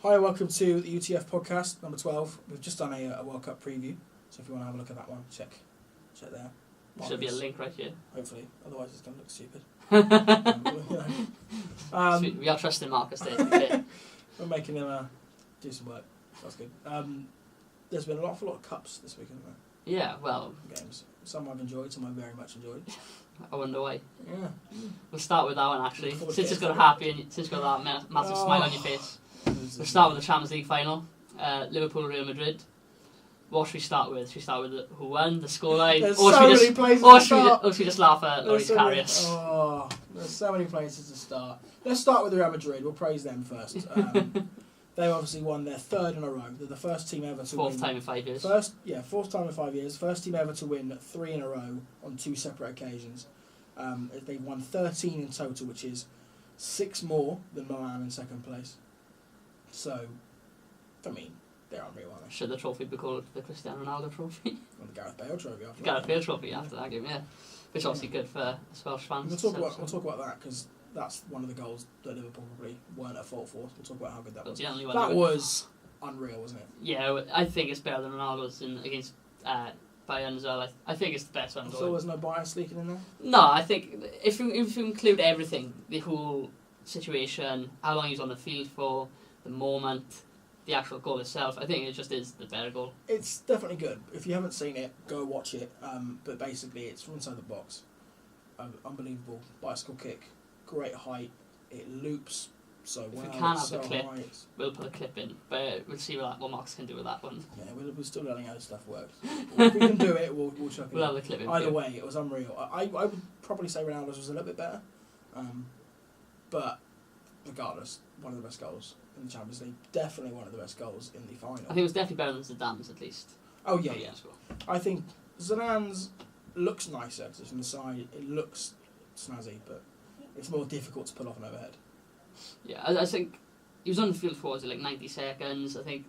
Hi, and welcome to the UTF podcast, number 12. We've just done a World Cup preview, so if you want to have a look at that one, check there. There should be a link right here. Hopefully, otherwise it's going to look stupid. Sweet. We are trusting Marcus there. We're making him do some work. That's good. There's been an awful lot of cups this week, hasn't there? Yeah, well... Games. Some I've enjoyed, some I've very much enjoyed. I wonder why. Yeah. We'll start with that one, actually. Since you've got happy and since you've got that massive smile on your face. We'll start with the Champions League final. Liverpool, Real Madrid. What should we start with? Should we start with who won, the scoreline? There's so many places to start. Or should we just laugh at Lloris Karius? Oh, there's so many places to start. Let's start with Real Madrid. We'll praise them first. They've obviously won their third in a row. They're the first team ever to win. Fourth time in 5 years. Fourth time in 5 years. First team ever to win 3 in a row on 2 separate occasions. They've won 13 in total, which is 6 more than Milan in second place. So, I mean, they're unreal, aren't they? Should the trophy be called the Cristiano Ronaldo trophy? Or the Gareth Bale trophy after that. Gareth Bale trophy after that game, yeah. Which is obviously good for Welsh fans. We'll talk about that because that's one of the goals that Liverpool probably weren't at fault for. We'll talk about how good that was. That was unreal, wasn't it? Yeah, I think it's better than Ronaldo's against Bayern as well. I think it's the best one. So there's no bias leaking in there? No, I think if you include everything, the whole situation, how long he's on the field for, the moment, the actual goal itself, I think it just is the better goal. It's definitely good. If you haven't seen it, go watch it. But basically, it's from inside the box. Unbelievable bicycle kick, great height. It loops so well. If we can't have so the clip, high. we'll put a clip in. But we'll see what Marcus can do with that one. Yeah, we're still learning how this stuff works. If we can do it, we'll chuck it. We'll have the clip in. Either way, it was unreal. I would probably say Ronaldo's was a little bit better. But regardless, one of the best goals in the Champions League. Definitely one of the best goals in the final. I think it was definitely better than Zidane's at least. Oh yeah. I think Zidane's looks nicer just from the side. It looks snazzy, but it's more difficult to pull off an overhead. Yeah, I think he was on the field for like 90 seconds. I think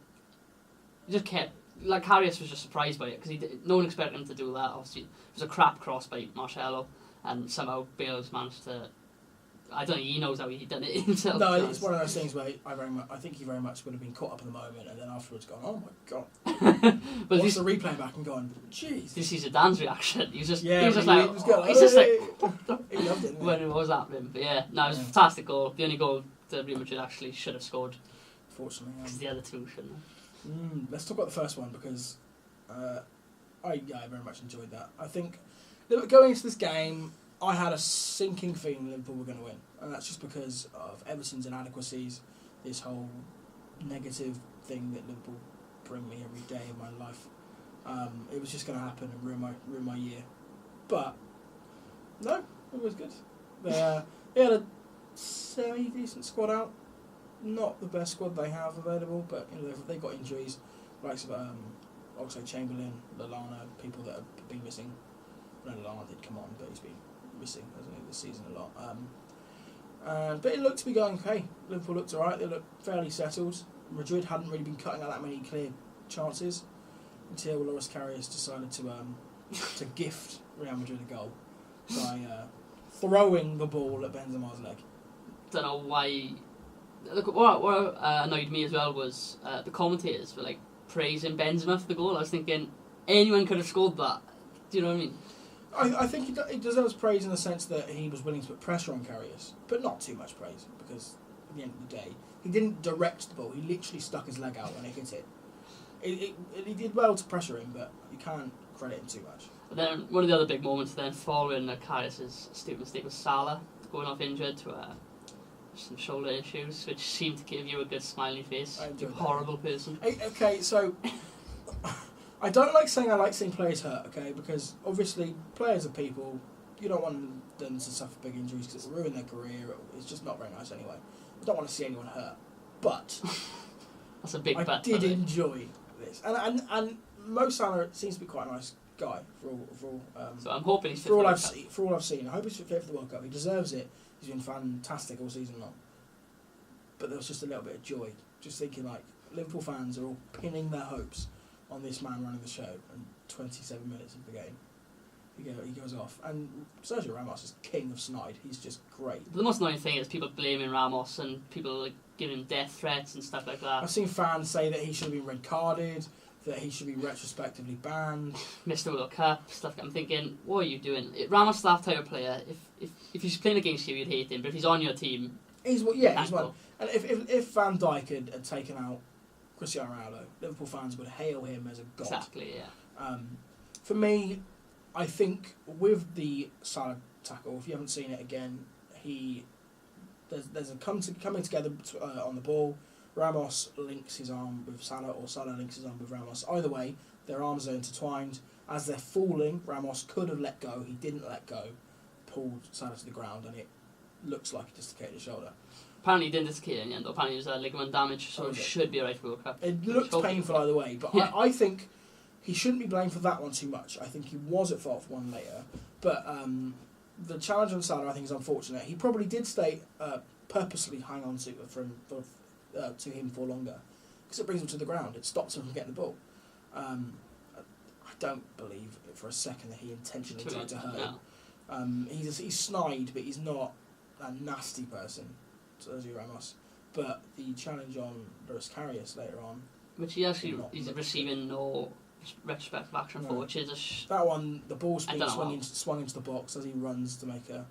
he just kept... Like, Karius was just surprised by it because no one expected him to do that. Obviously, it was a crap cross by Marcelo, and somehow Bale's managed to... I don't know, he knows how he done it himself. No, it's one of those things where I think he very much would have been caught up in the moment and then afterwards gone, oh my god. But watch the replay back and gone, jeez. This is Zidane's reaction. He was just, yeah, he was just like, he loved it. When it was happening. But yeah, no, it was a fantastic goal. The only goal that Real Madrid actually should have scored. Fortunately. Because the other two shouldn't have. Let's talk about the first one because I very much enjoyed that. I think going into this game, I had a sinking feeling Liverpool were going to win, and that's just because of Everton's inadequacies, this whole negative thing that Liverpool bring me every day of my life. It was just going to happen and ruin my year. But, no, it was good. They had a semi-decent squad out. Not the best squad they have available, but they've got injuries. Likes of Oxlade-Chamberlain, Lallana, people that have been missing. No, Lallana did come on, but he's been missing, hasn't he, this season a lot. But it looked to be going okay. Liverpool looked alright, they looked fairly settled. Madrid hadn't really been cutting out that many clear chances until Lloris Karius decided to gift Real Madrid a goal by throwing the ball at Benzema's leg. Don't know why. Look, what annoyed me as well was the commentators were like praising Benzema for the goal. I was thinking anyone could have scored that. Do you know what I mean? I think he deserves praise in the sense that he was willing to put pressure on Karius, but not too much praise because at the end of the day, he didn't direct the ball. He literally stuck his leg out when he hit it. He did well to pressure him, but you can't credit him too much. But then one of the other big moments then following Karius' stupid mistake was Salah going off injured to some shoulder issues, which seemed to give you a good smiley face. You horrible person. Okay, so... I don't like seeing players hurt, okay, because obviously players are people. You don't want them to suffer big injuries because it'll ruin their career. It's just not very nice anyway. I don't want to see anyone hurt. But that's a big I bet. did enjoy this. And Mo Salah seems to be quite a nice guy for all so I'm hoping he's fit for all I've seen. I hope he's fit for the World Cup. He deserves it. He's been fantastic all season long. But there was just a little bit of joy. Just thinking like Liverpool fans are all pinning their hopes on this man running the show and 27 minutes of the game. he goes off. And Sergio Ramos is king of snide. He's just great. But the most annoying thing is people blaming Ramos and people like giving him death threats and stuff like that. I've seen fans say that he should have been red carded, that he should be retrospectively banned. Missed the World Cup, stuff. I'm thinking, what are you doing? Ramos is that type of player. If he's playing against you, you'd hate him. But if he's on your team, he's one. And if Van Dijk had taken out Cristiano Ronaldo, Liverpool fans would hail him as a god. Exactly, yeah. For me, I think with the Salah tackle, if you haven't seen it again, there's a coming together on the ball. Ramos links his arm with Salah, or Salah links his arm with Ramos. Either way, their arms are intertwined. As they're falling, Ramos could have let go. He didn't let go. Pulled Salah to the ground, and it looks like he dislocated his shoulder. Apparently he didn't dislocate it in the end, though. Apparently it was ligament damage, so it should be alright for World Cup. It looked painful either way, but yeah. I think he shouldn't be blamed for that one too much. I think he was at fault for one later. But the challenge on Salah, I think, is unfortunate. He probably did stay purposely hang on to him for longer, because it brings him to the ground. It stops him from getting the ball. I don't believe for a second that he intentionally tried to hurt him. He's snide, but he's not a nasty person, Sergio Ramos. But the challenge on Luis Karius later on, which he's receiving no retrospective action for, which is that one. The ball's being swung into the box as he runs to make a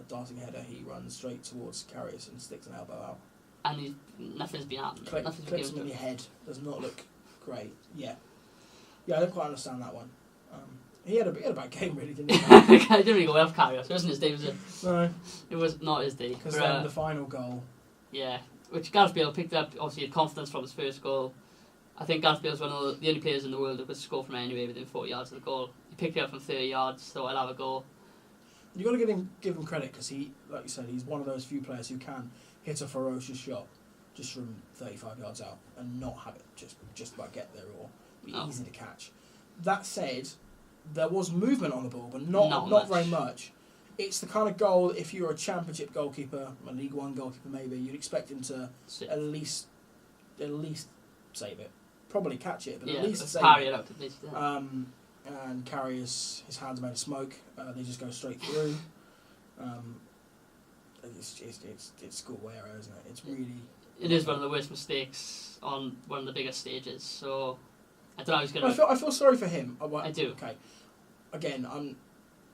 darting header. He runs straight towards Karius and sticks an elbow out. And nothing's been happening. Clips him in the head. Does not look great. Yeah, I don't quite understand that one. He had a bad game, really, didn't he? It didn't really go well for Karius. It wasn't his day, was it? No. It was not his day. Because then the final goal. Yeah, which Gareth Bale picked up. Obviously, had confidence from his first goal. I think Gareth Bale's one of the only players in the world who could score from anywhere within 40 yards of the goal. He picked it up from 30 yards, so I'll have a goal. You've got to give him credit, because he, like you said, he's one of those few players who can hit a ferocious shot just from 35 yards out and not have it just about get there or be easy to catch. That said, there was movement on the ball, but not very much. It's the kind of goal, if you're a championship goalkeeper, a League One goalkeeper maybe, you'd expect him to at least save it. Probably catch it, but at least save it. Out at least, yeah. And Karius, his hands are made of smoke. They just go straight through. It's schoolboy error, isn't it? It's really. It is one of the worst mistakes on one of the biggest stages. So I don't know how he's going to. I feel sorry for him. I do. Okay. Again,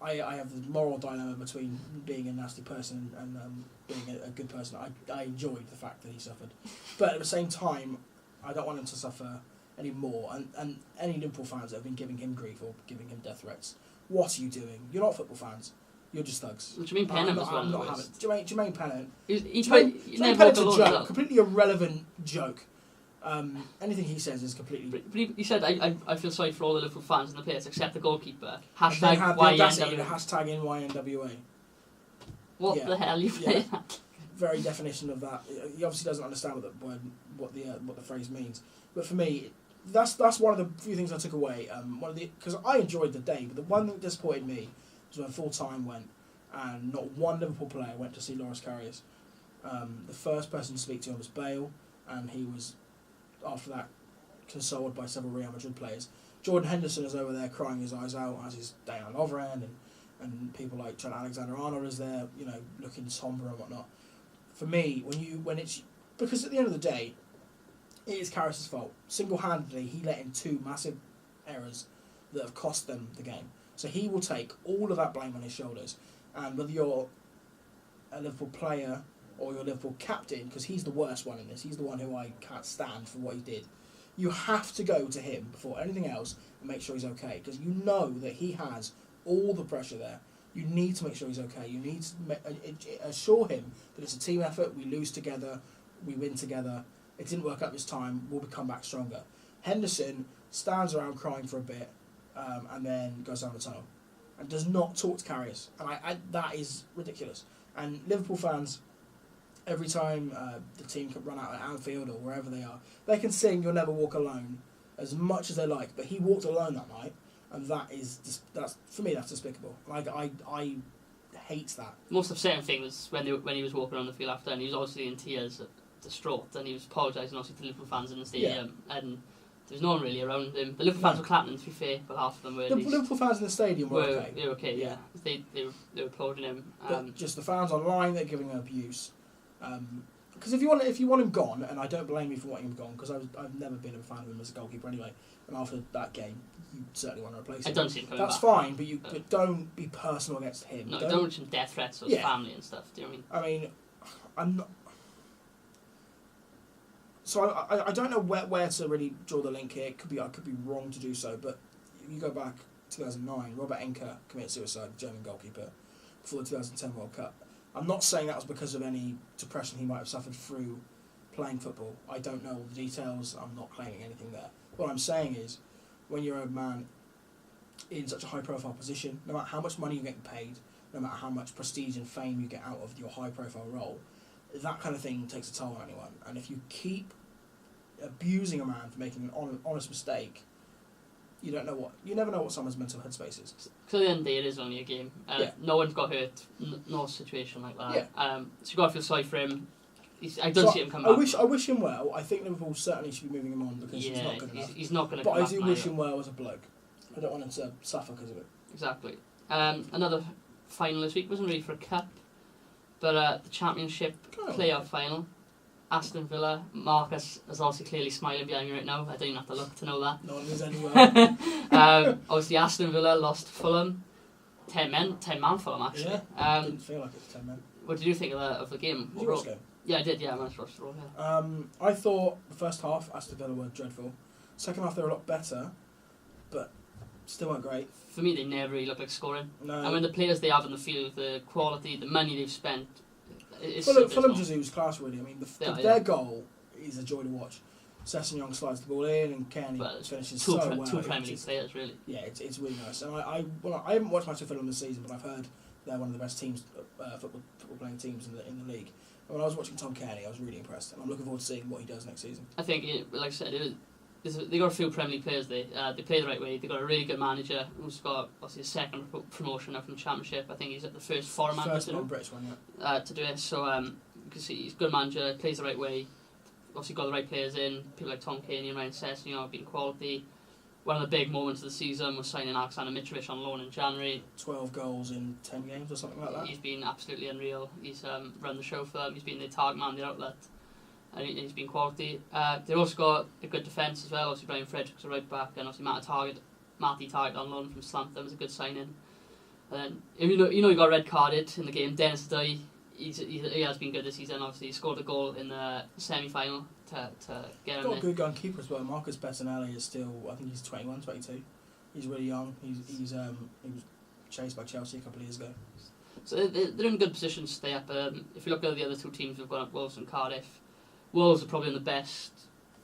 I have the moral dilemma between being a nasty person and being a good person. I enjoyed the fact that he suffered, but at the same time, I don't want him to suffer any more. And any Liverpool fans that have been giving him grief or giving him death threats, what are you doing? You're not football fans. You're just thugs. Jermaine Pennant was one of those. Jermaine Pennant. Jermaine Pennant's a joke. Completely irrelevant joke. Anything he says is completely. But he said, I feel sorry for all the Liverpool fans and the players except the goalkeeper. Hashtag NYNWA. What the hell are you playing at? Very definition of that. He obviously doesn't understand what the phrase means. But for me, that's one of the few things I took away. Because I enjoyed the day, but the one that disappointed me was when full time went and not one Liverpool player went to see Luis Karius. The first person to speak to him was Bale, and he was after that consoled by several Real Madrid players. Jordan Henderson is over there crying his eyes out, as is Dejan Lovren, and people like Trent Alexander-Arnold is there, looking sombre and whatnot. For me, when it's because at the end of the day, it is Karius' fault. Single-handedly, he let in two massive errors that have cost them the game. So he will take all of that blame on his shoulders. And whether you're a Liverpool player or your Liverpool captain, because he's the worst one in this, he's the one who I can't stand for what he did, you have to go to him before anything else and make sure he's okay, because you know that he has all the pressure there. You need to make sure he's okay. You need to assure him that it's a team effort. We lose together, we win together. It didn't work out this time. We'll come back stronger. Henderson stands around crying for a bit, and then goes down the tunnel and does not talk to Karius. And that is ridiculous. And Liverpool fans, every time the team can run out at Anfield or wherever they are, they can sing "You'll Never Walk Alone" as much as they like. But he walked alone that night, and that's for me, that's despicable. I hate that. The most upsetting thing was when he was walking on the field after, and he was obviously in tears, distraught, and he was apologising obviously to Liverpool fans in the stadium, and There's no one really around him. The Liverpool fans were clapping, to be fair, but half of them were. The Liverpool fans in the stadium were okay. They were okay, yeah. They were applauding him. But just the fans online, they're giving him abuse. Because if you want him gone, and I don't blame you for wanting him gone, because I've never been a fan of him as a goalkeeper anyway. And after that game, you certainly want to replace him. I don't see him coming That's back. fine, but don't be personal against him. No, don't mention death threats or his family and stuff. Do you know what I mean? I'm not. So I don't know where to really draw the link here. I could be wrong to do so, but if you go back 2009, Robert Enke committed suicide, the German goalkeeper, before the 2010 World Cup. I'm not saying that was because of any depression he might have suffered through playing football. I don't know all the details. I'm not claiming anything there. What I'm saying is, when you're a man in such a high-profile position, no matter how much money you're getting paid, no matter how much prestige and fame you get out of your high-profile role, that kind of thing takes a toll on anyone. And if you keep abusing a man for making an honest mistake, you never know what someone's mental headspace is. Because at the end of the day, it is only a game. No one's got hurt. No situation like that. Yeah. So you got to feel sorry for him. I don't see him come back. I wish him well. I think Liverpool certainly should be moving him on because he's not good enough. He's not going to. But I do wish him well as a bloke. I don't want him to suffer because of it. Exactly. Another final this week wasn't really for a cup, but the Championship playoff final. Aston Villa. Marcus is obviously clearly smiling behind me right now. I don't even have to look to know that. No one is anywhere. Obviously, Aston Villa lost to Fulham. 10-man Fulham, actually. Yeah, didn't feel like it's 10 men. What did you think of the game? Did you watch the game? Yeah, I did. Yeah, I managed to watch the roll. I thought the first half, Aston Villa were dreadful. Second half, they were a lot better, but still weren't great. For me, they never really look like scoring. No. I mean, the players they have in the field, the quality, the money they've spent. Fulham Jesus class, really. I mean, their goal is a joy to watch. Sessegnon slides the ball in, and Kearney finishes so well. Two Premier League players, really. Yeah, it's really nice. And I haven't watched much of Fulham this season, but I've heard they're one of the best teams, football playing teams in the league. And when I was watching Tom Kearney, I was really impressed, and I'm looking forward to seeing what he does next season. I think, like I said, they got a few Premier League players. They play the right way. They got a really good manager who's got obviously a second promotion now from the Championship. I think he's at the first foreign manager. First non-British one, yeah. To do it, so you can see he's a good manager. Plays the right way. Obviously got the right players in. People like Tom Kearney and Ryan Sessegnon have been quality. One of the big moments of the season was signing Alexander Mitrovic on loan in January. 12 goals in 10 games or something like that. He's been absolutely unreal. He's run the show for them. He's been the target man, the outlet, and he's been quality. They've also got a good defence as well. Obviously Brian Fredericks a right back, and obviously Matty Target on loan from Southampton was a good signing. And then you got red carded in the game. Dennis Dye, he has been good this season. Obviously he scored a goal in the semi-final to get him. Got a good goalkeeper as well. Marcus Bettinelli is still, I think he's 21, 22. He's really young. He was chased by Chelsea a couple of years ago. So they're in good position to stay up. If you look at the other two teams who've gone up, Wolves and Cardiff, Wolves are probably in the best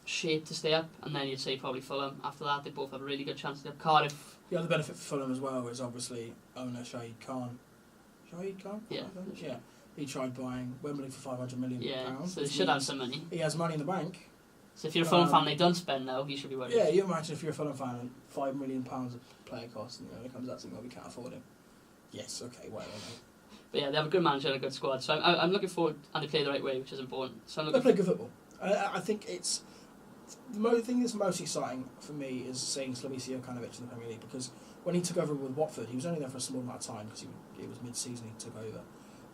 shape to stay up, and then you'd say probably Fulham. After that, they both have a really good chance to get Cardiff. The other benefit for Fulham as well is obviously owner Shahid Khan. Shahid Khan? Yeah. Yeah. He tried buying Wembley for £500 million. Yeah, so they should have some money. He has money in the bank. So if you're a Fulham fan, they don't spend now, you should be worried. Yeah, you imagine if you're a Fulham fan and £5 million of player cost, and it comes out to we can't afford him. Yes, okay, whatever. But yeah, they have a good manager and a good squad, so I'm looking forward, and they play the right way, which is important. So they play good football. I think it's the thing that's most exciting for me is seeing Slavica Jokanovic in the Premier League, because when he took over with Watford, he was only there for a small amount of time because it was mid-season he took over.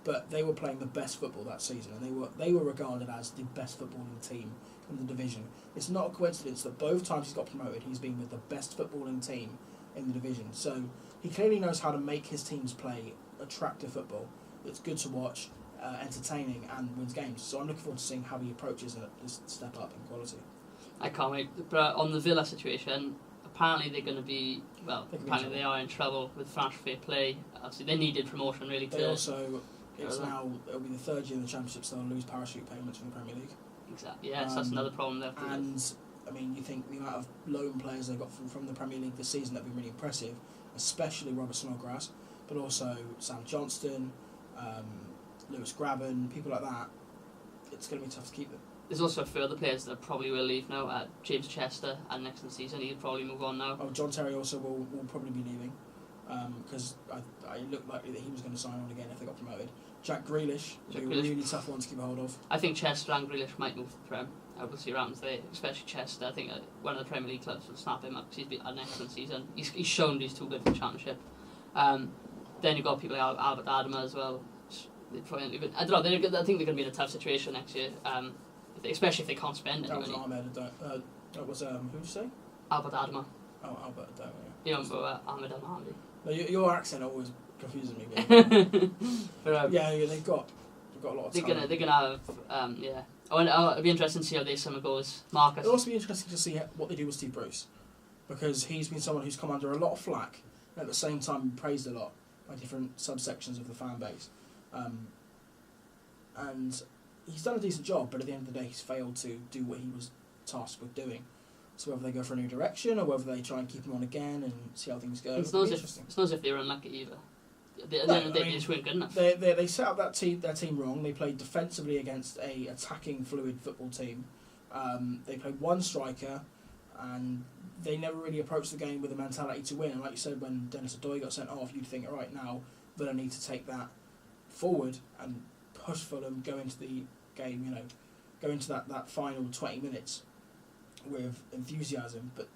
But they were playing the best football that season, and they were regarded as the best footballing team in the division. It's not a coincidence that both times he's got promoted, he's been with the best footballing team in the division. So he clearly knows how to make his teams play attractive football. It's good to watch, entertaining, and wins games. So I'm looking forward to seeing how he approaches this step up in quality. I can't wait. But on the Villa situation, apparently they're going to be, apparently they are in trouble with financial fair play. Obviously they needed promotion really. It'll be the third year in the Championship, so they'll lose parachute payments from the Premier League. Exactly, yes, that's another problem there. And, I mean, you think the amount of loan players they got from the Premier League this season that have been really impressive, especially Robert Snodgrass, but also Sam Johnston, Lewis Graben, people like that. It's going to be tough to keep them. There's also further players that probably will leave now. James Chester, and next season he'll probably move on now. Oh, John Terry also will probably be leaving, because I looked likely that he was going to sign on again if they got promoted. Jack Grealish would be a really tough one to keep a hold of. I think Chester and Grealish might move to the Prem. We'll see what happens there, especially Chester. I think one of the Premier League clubs will snap him up because he's had an excellent season. He's shown he's too good for the Championship. Then you've got people like Albert Adama as well. I don't know. I think they're going to be in a tough situation next year, especially if they can't spend any money. That was who did you say? Albert Adama. Oh, Albert Adama. You know, Ahmed Al-Mahdi. No, your accent always confuses me. But, yeah, they've got a lot of talent. They're gonna have yeah. It'll be interesting to see how this summer goes. Marcus. It'll also be interesting to see what they do with Steve Bruce, because he's been someone who's come under a lot of flack, and at the same time praised a lot by different subsections of the fan base. And he's done a decent job, but at the end of the day, he's failed to do what he was tasked with doing. So whether they go for a new direction or whether they try and keep him on again and see how things go, it's not as if they were unlucky either. They just weren't good enough. They set up their team wrong. They played defensively against a attacking, fluid football team. They played one striker, and they never really approached the game with a mentality to win. And like you said, when Dennis Odoi got sent off, you'd think, all right, now Villa need to take that forward and push Fulham, go into the game, go into that final 20 minutes with enthusiasm, but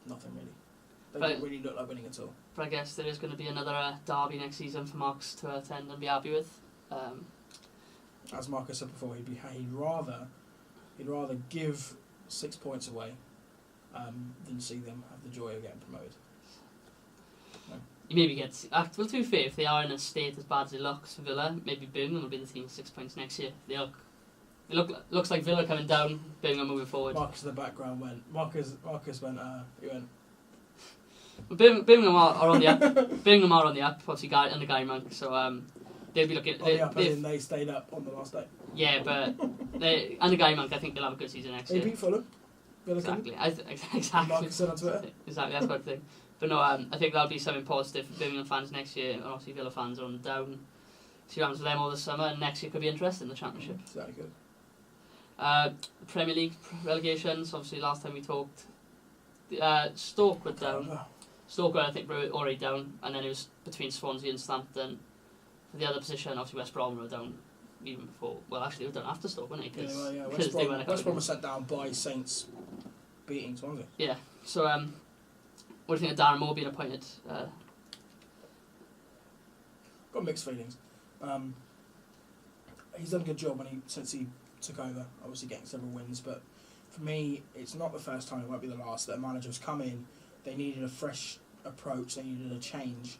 nothing really. They didn't really look like winning at all. But I guess there is going to be another derby next season for Marcus to attend and be happy with. As Marcus said before, he'd rather give 6 points away than see them have the joy of getting promoted. No. You maybe get. Well, to be fair, if they are in a state as bad as it looks for Villa, maybe Birmingham will be the team with 6 points next year. Looks like Villa coming down, Birmingham moving forward. Marcus in the background went. Marcus went. He went. Birmingham are on the up. Birmingham are on the up. Obviously, under Gary Monk, so they'll be looking. They stayed up on the last day. Yeah, but under Gary Monk, I think they'll have a good season next year. They beat Fulham. Exactly. Exactly. Marcus said on Twitter. Exactly, that's what I think. But no, I think that'll be something positive for Birmingham fans next year, and obviously Villa fans are on the down. See what happens with them all this summer, and next year could be interesting in the Championship. Exactly good. Premier League relegations. Obviously, last time we talked, Stoke were down. Stoke were, I think, were already down, and then it was between Swansea and Southampton. For the other position, obviously West Brom were down even before. Well, actually, they were down after Stoke, weren't they? West Brom was sent down by Saints beating Swansea. Yeah. So, what do you think of Darren Moore being appointed? Got mixed feelings. He's done a good job since he took over, obviously getting several wins, but for me, it's not the first time, it won't be the last, that a manager's come in. They needed a fresh approach, they needed a change.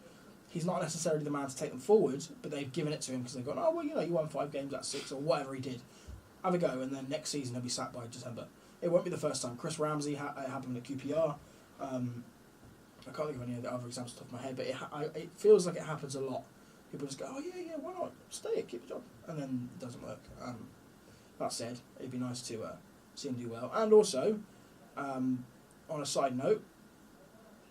He's not necessarily the man to take them forward, but they've given it to him because they've gone, oh, well, you won 5 games out of 6, or whatever he did. Have a go, and then next season he'll be sacked by December. It won't be the first time. Chris Ramsey, it happened at QPR. I can't think of any of the other examples off the top of my head, but it feels like it happens a lot. People just go, oh, yeah, why not? Stay, keep the job. And then it doesn't work. That said, it'd be nice to see him do well. And also, on a side note,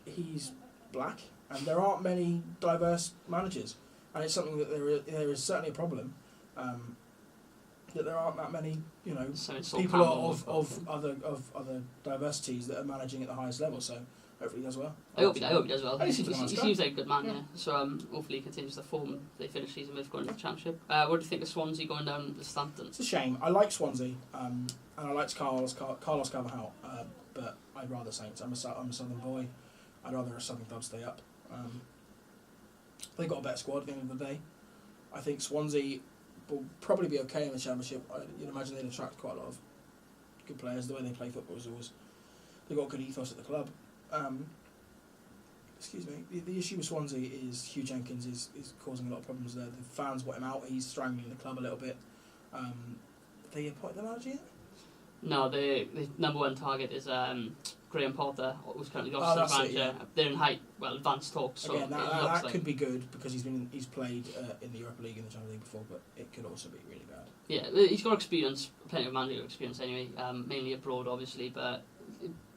he's black, and there aren't many diverse managers, and it's something that there is certainly a problem. That there aren't that many, people of other diversities that are managing at the highest level. So hopefully he does well. I hope he does well. He seems like a good man, yeah. So hopefully he continues the form they finish season with going into the Championship. What do you think of Swansea going down to Southampton? It's a shame. I like Swansea, and I liked Carlos Carvalhal, but I'd rather Saints. I'm a Southern boy. I'd rather a Southern club stay up. They've got a better squad at the end of the day. I think Swansea will probably be okay in the Championship. You'd imagine they'd attract quite a lot of good players. The way they play football is always... They've got a good ethos at the club. Excuse me. The issue with Swansea is Hugh Jenkins is causing a lot of problems there. The fans want him out. He's strangling the club a little bit. They appoint the manager yet? No, the number one target is Graham Potter, who's currently the officer manager. Yeah. They're in advanced talks. So again, that could be good because he's played in the Europa League and the Champions League before, but it could also be really bad. Yeah, he's got experience, plenty of managerial experience anyway, mainly abroad obviously, but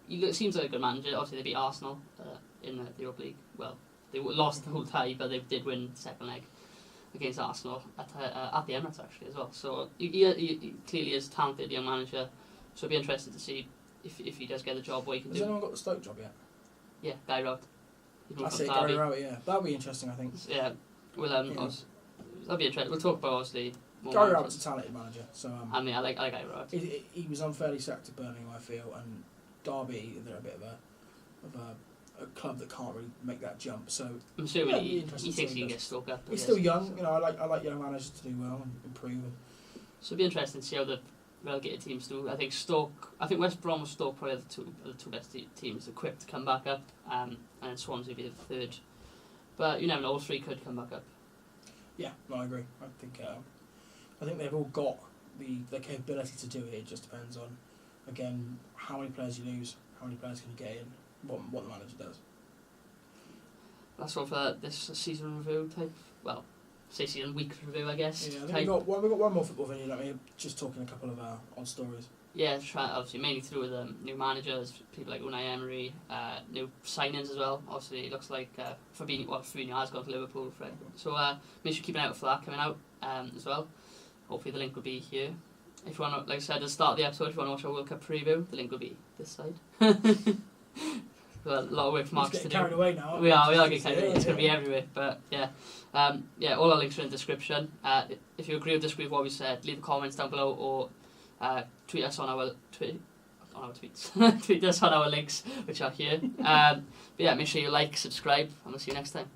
he seems like a good manager. Obviously they beat Arsenal in the Europa League. Well, they lost the whole tie, but they did win the second leg against Arsenal at the Emirates actually as well. So he clearly is a talented young manager. So it'll be interesting to see if he does get the job, what he can do. Has anyone got the Stoke job yet? Yeah, Guy Rout. That's it, Gary Rowett, yeah. That'll be interesting, I think. Yeah, well, that'll be interesting. We'll talk about obviously. Gary Roberts is a talented manager, so I mean, I like Gary Roberts. He was unfairly sacked to Birmingham, I feel, and Derby, they're a bit of a club that can't really make that jump. So I'm assuming he he thinks he can get Stoke up. He's still young, you know. I like young managers to do well and improve. So it'll be interesting to see how the relegated teams do. I think West Brom or Stoke probably are the two best teams equipped to come back up, and then Swansea will be the third. But you never know, all three could come back up. Yeah, no, I agree. I think they've all got the capability to do it. It just depends on, again, how many players you lose, how many players can you get in, what the manager does. That's all for this season review type. Well, say season week review, I guess. Yeah, I think we've got one more football venue. Let me just talking a couple of odd stories. Yeah, obviously mainly through with new managers, people like Unai Emery, new signings as well. Obviously, it looks like Fabinho has gone to Liverpool, right? So make sure you keep an eye out for that coming out as well. Hopefully the link will be here. If you want to, like I said at the start of the episode, if you want to watch our World Cup preview, the link will be this side. Well, a lot of work for Marks to do. Carried away now. We are getting carried away. It's going to be everywhere. But yeah, all our links are in the description. If you agree or disagree with what we said, leave comments down below or tweet us on our tweets. Tweet us on our links, which are here. But yeah, make sure you like, subscribe, and we'll see you next time.